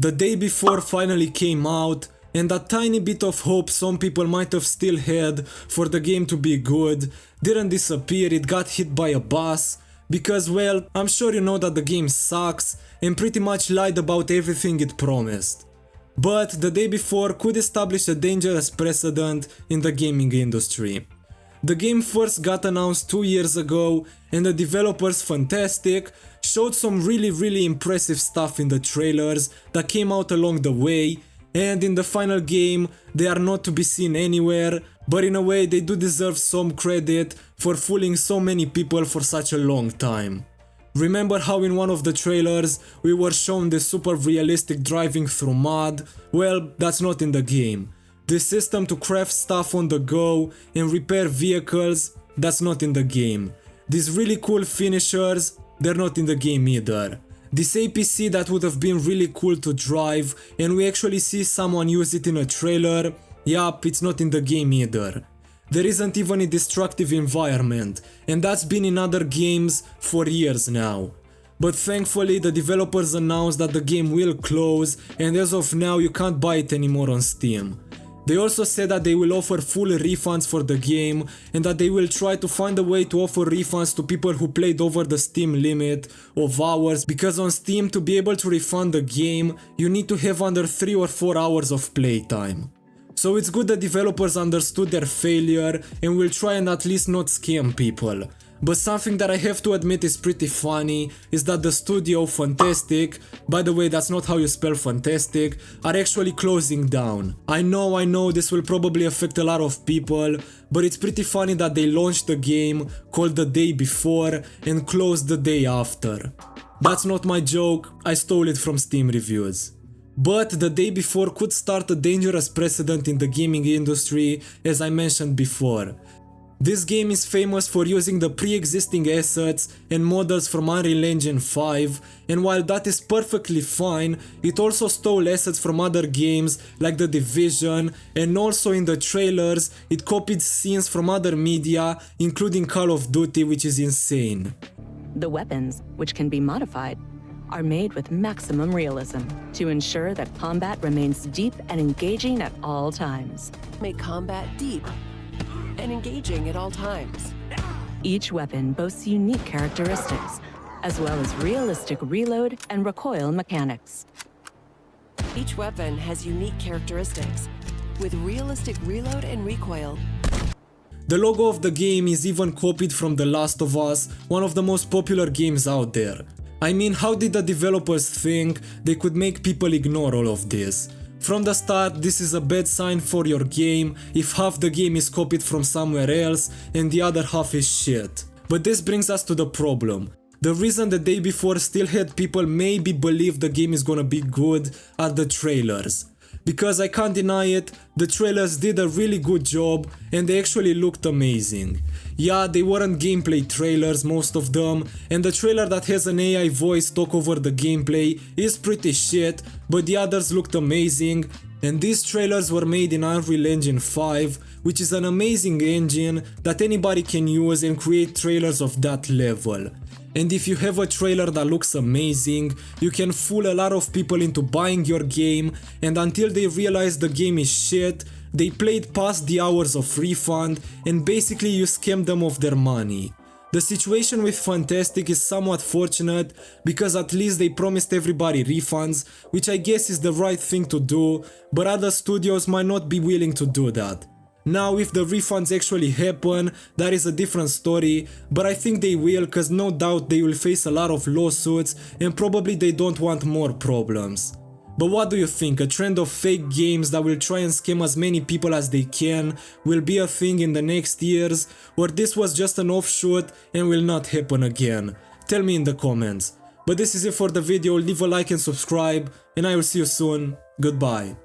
The day before finally came out, and that tiny bit of hope some people might have still had for the game to be good didn't disappear. It got hit by a bus, because well, I'm sure you know that the game sucks and pretty much lied about everything it promised. But the day before could establish a dangerous precedent in the gaming industry. The game first got announced 2 years ago, and the developers Fantastic showed some really impressive stuff in the trailers that came out along the way, and in the final game they are not to be seen anywhere, but in a way they do deserve some credit for fooling so many people for such a long time. Remember how in one of the trailers we were shown the super realistic driving through mud? Well, that's not in the game. The system to craft stuff on the go and repair vehicles, that's not in the game. These really cool finishers, they're not in the game either. This APC that would have been really cool to drive and we actually see someone use it in a trailer, yup, it's not in the game either. There isn't even a destructive environment, and that's been in other games for years now. But thankfully the developers announced that the game will close, and as of now you can't buy it anymore on Steam. They also said that they will offer full refunds for the game and that they will try to find a way to offer refunds to people who played over the Steam limit of hours, because on Steam to be able to refund the game you need to have under 3 or 4 hours of playtime. So it's good that developers understood their failure and will try and at least not scam people. But something that I have to admit is pretty funny is that the studio Fantastic, by the way that's not how you spell fantastic, are actually closing down. I know this will probably affect a lot of people, but it's pretty funny that they launched the game called the day before and closed the day after. That's not my joke, I stole it from Steam reviews. But the day before could start a dangerous precedent in the gaming industry, as I mentioned before. This game is famous for using the pre-existing assets and models from Unreal Engine 5, and while that is perfectly fine, it also stole assets from other games like The Division, and also in the trailers it copied scenes from other media, including Call of Duty, which is insane. The weapons, which can be modified, are made with maximum realism to ensure that combat remains deep and engaging at all times. Make combat deep and engaging at all times. Each weapon boasts unique characteristics, as well as realistic reload and recoil mechanics. Each weapon has unique characteristics, with realistic reload and recoil. The logo of the game is even copied from The Last of Us, one of the most popular games out there. I mean, how did the developers think they could make people ignore all of this? From the start, this is a bad sign for your game if half the game is copied from somewhere else and the other half is shit. But this brings us to the problem. The reason the day before still had people maybe believe the game is gonna be good are the trailers. Because I can't deny it, the trailers did a really good job and they actually looked amazing. Yeah, they weren't gameplay trailers, most of them, and the trailer that has an AI voice talk over the gameplay is pretty shit, but the others looked amazing. And these trailers were made in Unreal Engine 5, which is an amazing engine that anybody can use and create trailers of that level. And if you have a trailer that looks amazing, you can fool a lot of people into buying your game, and until they realize the game is shit, they played past the hours of refund and basically you scammed them of their money. The situation with Fantastic is somewhat fortunate because at least they promised everybody refunds, which I guess is the right thing to do, but other studios might not be willing to do that. Now if the refunds actually happen, that is a different story, but I think they will, cause no doubt they will face a lot of lawsuits and probably they don't want more problems. But what do you think? A trend of fake games that will try and scam as many people as they can will be a thing in the next years, or this was just an offshoot and will not happen again? Tell me in the comments. But this is it for the video, leave a like and subscribe, and I will see you soon. Goodbye.